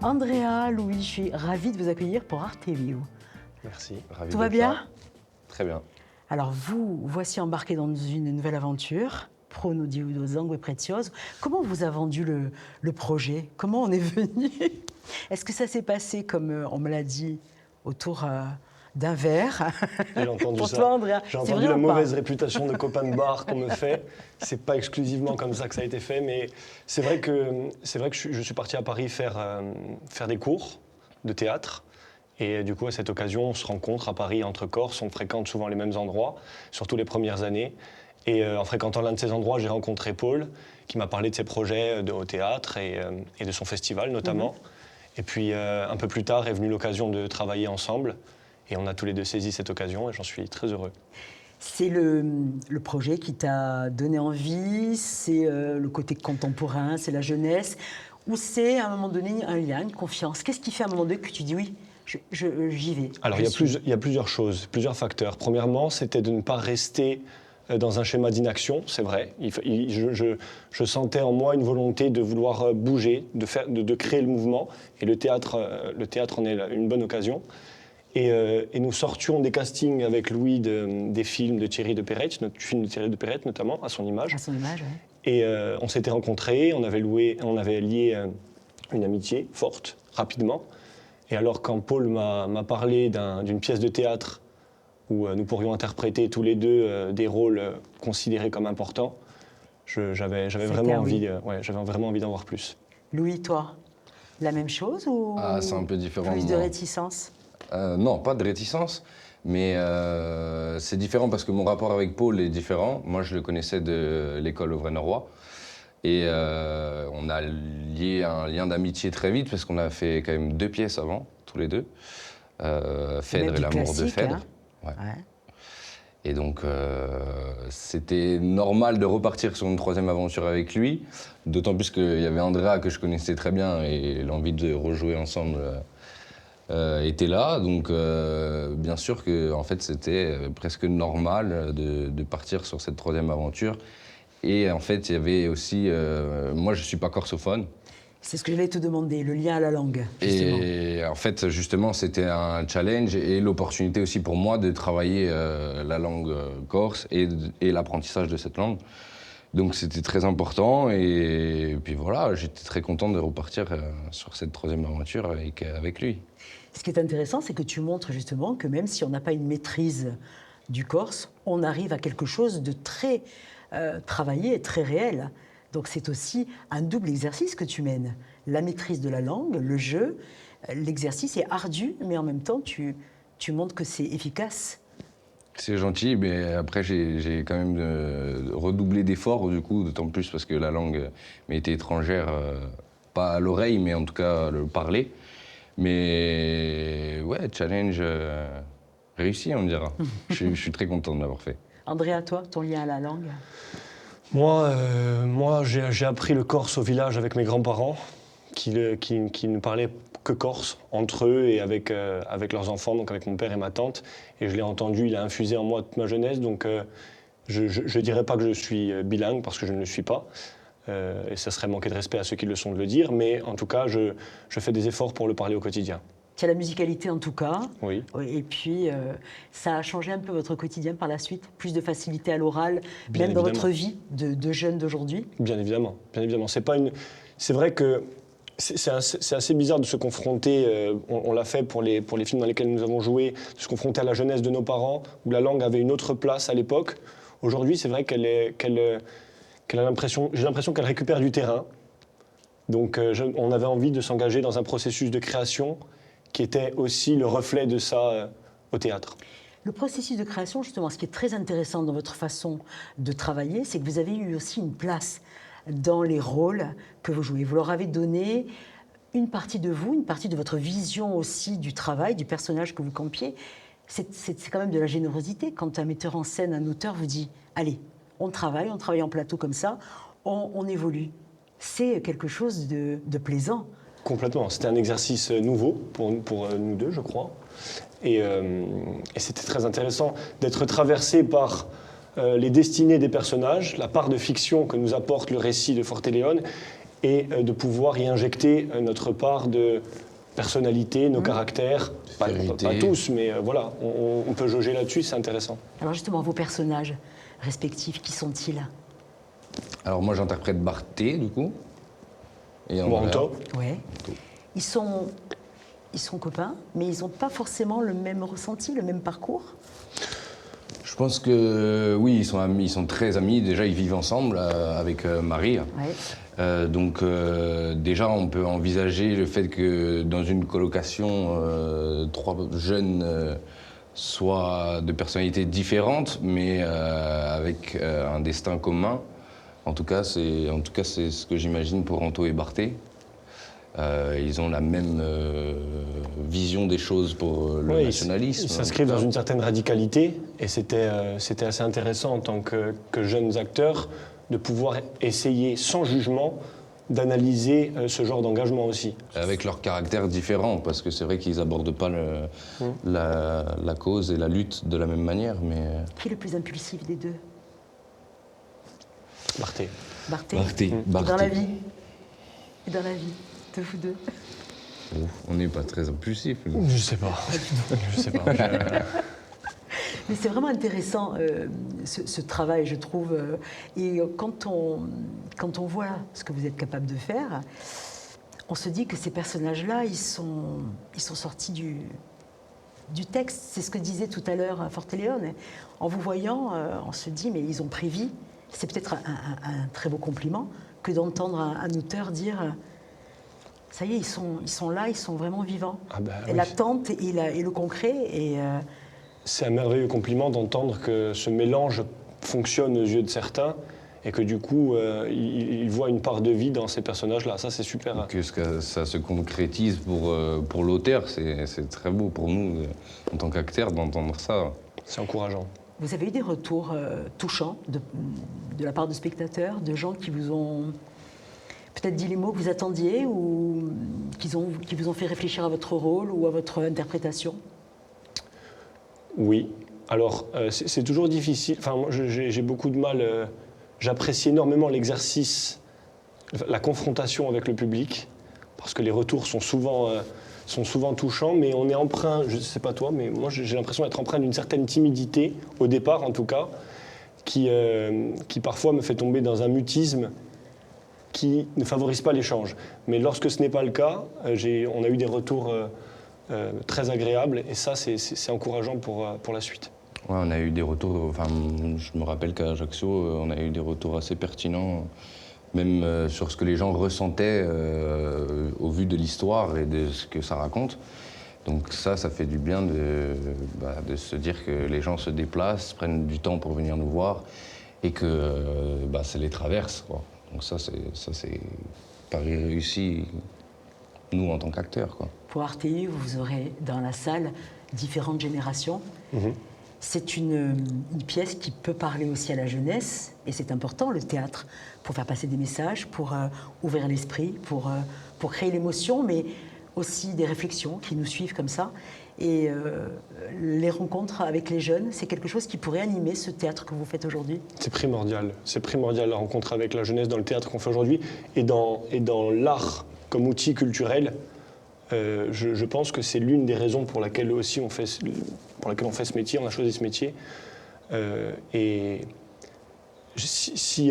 Andrea, Louis, je suis ravie de vous accueillir pour Arteview. Merci, ravi Tout d'être va bien? là. Très bien. Alors vous, voici embarqué dans une nouvelle aventure, Prono di Udo Zango e Prezioso. Comment vous a vendu le projet? Comment on est venu? Est-ce que ça s'est passé, comme on me l'a dit, autour d'un verre? J'ai entendu Pour ça. toi, Andrea, J'ai c'est entendu vrai la ou pas? mauvaise réputation de copain de bar qu'on me fait. C'est pas exclusivement comme ça que ça a été fait, mais c'est vrai que je suis parti à Paris faire des cours de théâtre. Et du coup, à cette occasion, on se rencontre à Paris entre Corses, on fréquente souvent les mêmes endroits, surtout les premières années. Et en fréquentant l'un de ces endroits, j'ai rencontré Paul, qui m'a parlé de ses projets au théâtre et de son festival notamment. Et puis un peu plus tard est venue l'occasion de travailler ensemble. Et on a tous les deux saisi cette occasion et j'en suis très heureux. C'est le projet qui t'a donné envie, c'est le côté contemporain, c'est la jeunesse, ou c'est à un moment donné un lien, une confiance? Qu'est-ce qui fait à un moment donné que tu dis oui, j'y vais? Alors il y a plusieurs choses, plusieurs facteurs. Premièrement, c'était de ne pas rester dans un schéma d'inaction, c'est vrai. Je sentais en moi une volonté de vouloir bouger, de créer le mouvement. Et le théâtre en est une bonne occasion. Et nous sortions des castings avec Louis des films de Thierry de Perret, notre film de Thierry de Perret notamment, à son image. À son image, oui. Et on s'était rencontrés, on avait lié une amitié forte, rapidement. Et alors quand Paul m'a parlé d'une pièce de théâtre où nous pourrions interpréter tous les deux des rôles considérés comme importants, j'avais vraiment envie d'en voir plus. Louis, toi, la même chose ou c'est un peu différent plus de de moi. réticence? Non, pas de réticence, mais c'est différent parce que mon rapport avec Paul est différent. Moi, je le connaissais de l'école Auvray-Norrois. Et on a lié un lien d'amitié très vite parce qu'on a fait quand même 2 pièces avant, tous les deux. Phèdre et l'amour de Phèdre. Hein? Ouais. Et donc, c'était normal de repartir sur une 3e aventure avec lui. D'autant plus qu'il y avait Andrea que je connaissais très bien et l'envie de rejouer ensemble était là. Donc, bien sûr que en fait, c'était presque normal de partir sur cette 3e aventure. Et en fait, il y avait aussi... moi, je ne suis pas corsophone. C'est ce que je vais te demander, le lien à la langue, justement. Et en fait, justement, c'était un challenge et l'opportunité aussi pour moi de travailler la langue corse et l'apprentissage de cette langue. Donc c'était très important et puis voilà, j'étais très content de repartir sur cette 3e aventure avec lui. Ce qui est intéressant, c'est que tu montres justement que même si on n'a pas une maîtrise du corse, on arrive à quelque chose de très travaillé et très réel. Donc c'est aussi un double exercice que tu mènes. La maîtrise de la langue, le jeu, l'exercice est ardu, mais en même temps, tu montres que c'est efficace. C'est gentil, mais après j'ai quand même redoublé d'efforts du coup, d'autant plus parce que la langue m'était étrangère, pas à l'oreille, mais en tout cas le parler. Mais ouais, challenge réussi, on dira. Je suis très content de l'avoir fait. Andrea, toi, ton lien à la langue? Moi, j'ai appris le corse au village avec mes grands-parents, qui ne parlaient que corse, entre eux et avec leurs enfants, donc avec mon père et ma tante. Et je l'ai entendu, il a infusé en moi toute ma jeunesse, donc je ne dirais pas que je suis bilingue, parce que je ne le suis pas. Et ça serait manquer de respect à ceux qui le sont de le dire, mais en tout cas, je fais des efforts pour le parler au quotidien. Tu as la musicalité en tout cas. Oui. Et puis, ça a changé un peu votre quotidien par la suite? Plus de facilité à l'oral, Bien même dans évidemment. votre vie de jeunes d'aujourd'hui? Bien évidemment, bien évidemment. C'est vrai que c'est assez bizarre de se confronter, on l'a fait pour les films dans lesquels nous avons joué, de se confronter à la jeunesse de nos parents, où la langue avait une autre place à l'époque. Aujourd'hui, c'est vrai j'ai l'impression qu'elle récupère du terrain. Donc on avait envie de s'engager dans un processus de création qui était aussi le reflet de ça au théâtre. Le processus de création, justement, ce qui est très intéressant dans votre façon de travailler, c'est que vous avez eu aussi une place dans les rôles que vous jouez. Vous leur avez donné une partie de vous, une partie de votre vision aussi du travail, du personnage que vous campiez. C'est quand même de la générosité quand un metteur en scène, un auteur vous dit « Allez, on travaille en plateau comme ça, on évolue ». C'est quelque chose de plaisant. Complètement. C'était un exercice nouveau pour nous deux, je crois. Et c'était très intéressant d'être traversé par les destinées des personnages, la part de fiction que nous apporte le récit de Forte Leone, et de pouvoir y injecter notre part de personnalité, nos caractères. Pas tous, mais voilà, on peut jauger là-dessus, c'est intéressant. Alors justement, vos personnages respectifs, qui sont-ils? Alors moi j'interprète Barthé du coup. Et Anto. Ouais. Ils sont copains, mais ils n'ont pas forcément le même ressenti, le même parcours. Je pense que oui, ils sont amis, ils sont très amis. Déjà, ils vivent ensemble avec Marie. Ouais. Donc déjà, on peut envisager le fait que dans une colocation, 3 jeunes soient de personnalités différentes, mais avec un destin commun. En tout cas, c'est ce que j'imagine pour Anto et Barthé. Ils ont la même vision des choses pour le nationalisme. Ils s'inscrivent dans une certaine radicalité et c'était assez intéressant en tant que jeunes acteurs de pouvoir essayer sans jugement d'analyser ce genre d'engagement aussi. Avec leurs caractères différents, parce que c'est vrai qu'ils n'abordent pas la cause et la lutte de la même manière. Mais... Qui est le plus impulsif des deux? Barthé. Barthé. Barthé. Et dans la vie? Et dans la vie de vous deux? On n'est pas très impulsif. Je sais pas. Je sais pas. Mais c'est vraiment intéressant ce travail, je trouve. Et quand on voit ce que vous êtes capable de faire, on se dit que ces personnages-là, ils sont sortis du texte. C'est ce que disait tout à l'heure Forte-Leone. En vous voyant, on se dit, mais ils ont pris vie. C'est peut-être un très beau compliment que d'entendre un auteur dire ça y est, ils sont là, ils sont vraiment vivants. Ah bah, et oui. l'attente et le concret. C'est un merveilleux compliment d'entendre que ce mélange fonctionne aux yeux de certains et que du coup, ils voient une part de vie dans ces personnages-là. Ça, c'est super. Que ça se concrétise pour l'auteur, c'est très beau pour nous, en tant qu'acteurs, d'entendre ça. C'est encourageant. Vous avez eu des retours touchants de la part de spectateurs, de gens qui vous ont peut-être dit les mots que vous attendiez ou qui vous ont fait réfléchir à votre rôle ou à votre interprétation? Oui. Alors, c'est toujours difficile. Enfin, moi, j'ai beaucoup de mal. J'apprécie énormément l'exercice, la confrontation avec le public, parce que les retours sont souvent touchants, mais on est empreint, je ne sais pas toi, mais moi j'ai l'impression d'être empreint d'une certaine timidité, au départ en tout cas, qui parfois me fait tomber dans un mutisme qui ne favorise pas l'échange. Mais lorsque ce n'est pas le cas, on a eu des retours très agréables, et ça c'est encourageant pour la suite. Ouais, on a eu des retours, enfin, je me rappelle qu'à Ajaccio, on a eu des retours assez pertinents, même sur ce que les gens ressentaient au vu de l'histoire et de ce que ça raconte. Donc ça fait du bien de se dire que les gens se déplacent, prennent du temps pour venir nous voir et que ça les traverse, quoi. Donc ça c'est pari réussi, nous en tant qu'acteurs, quoi. Pour RTI, vous aurez dans la salle différentes générations. C'est une pièce qui peut parler aussi à la jeunesse, et c'est important, le théâtre, pour faire passer des messages, pour ouvrir l'esprit, pour créer l'émotion, mais aussi des réflexions qui nous suivent comme ça. Et les rencontres avec les jeunes, c'est quelque chose qui pourrait animer ce théâtre que vous faites aujourd'hui? C'est primordial la rencontre avec la jeunesse dans le théâtre qu'on fait aujourd'hui, et dans l'art comme outil culturel. Je pense que c'est l'une des raisons pour laquelle aussi on fait ce métier, on a choisi ce métier. Et si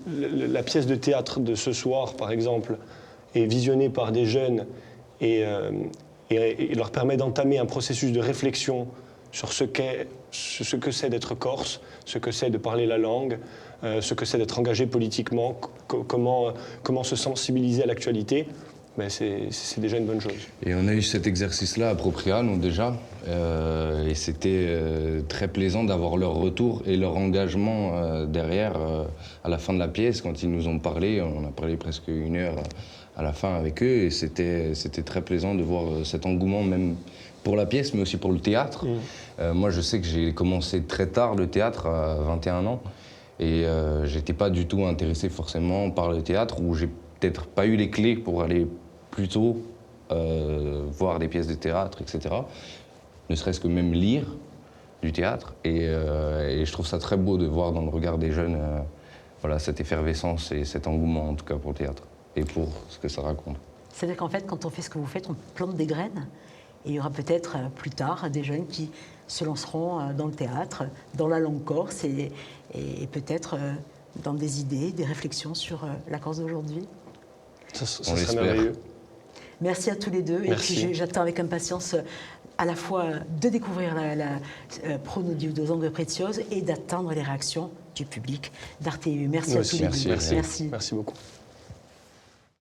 la pièce de théâtre de ce soir, par exemple, est visionnée par des jeunes et leur permet d'entamer un processus de réflexion sur ce que c'est d'être corse, ce que c'est de parler la langue, ce que c'est d'être engagé politiquement, comment se sensibiliser à l'actualité, ben c'est déjà une bonne chose. Et on a eu cet exercice-là à Propria, nous déjà, et c'était très plaisant d'avoir leur retour et leur engagement derrière, à la fin de la pièce, quand ils nous ont parlé, on a parlé presque 1 heure à la fin avec eux, et c'était très plaisant de voir cet engouement, même pour la pièce, mais aussi pour le théâtre. Moi, je sais que j'ai commencé très tard le théâtre, à 21 ans, et j'étais pas du tout intéressé forcément par le théâtre, ou j'ai peut-être pas eu les clés pour aller plus tôt voir des pièces de théâtre, etc. Ne serait-ce que même lire du théâtre. Et je trouve ça très beau de voir dans le regard des jeunes voilà, cette effervescence et cet engouement, en tout cas, pour le théâtre et pour ce que ça raconte. C'est-à-dire qu'en fait, quand on fait ce que vous faites, on plante des graines. Et il y aura peut-être plus tard des jeunes qui se lanceront dans le théâtre, dans la langue corse et peut-être dans des idées, des réflexions sur la Corse d'aujourd'hui. Ça On serait l'espère. merveilleux. Merci à tous les deux. Merci. Et puis j'attends avec impatience à la fois de découvrir la Prono di Dos Preziosi et d'attendre les réactions du public d'Arte. Merci Nous à aussi. tous les deux. Merci. Merci beaucoup.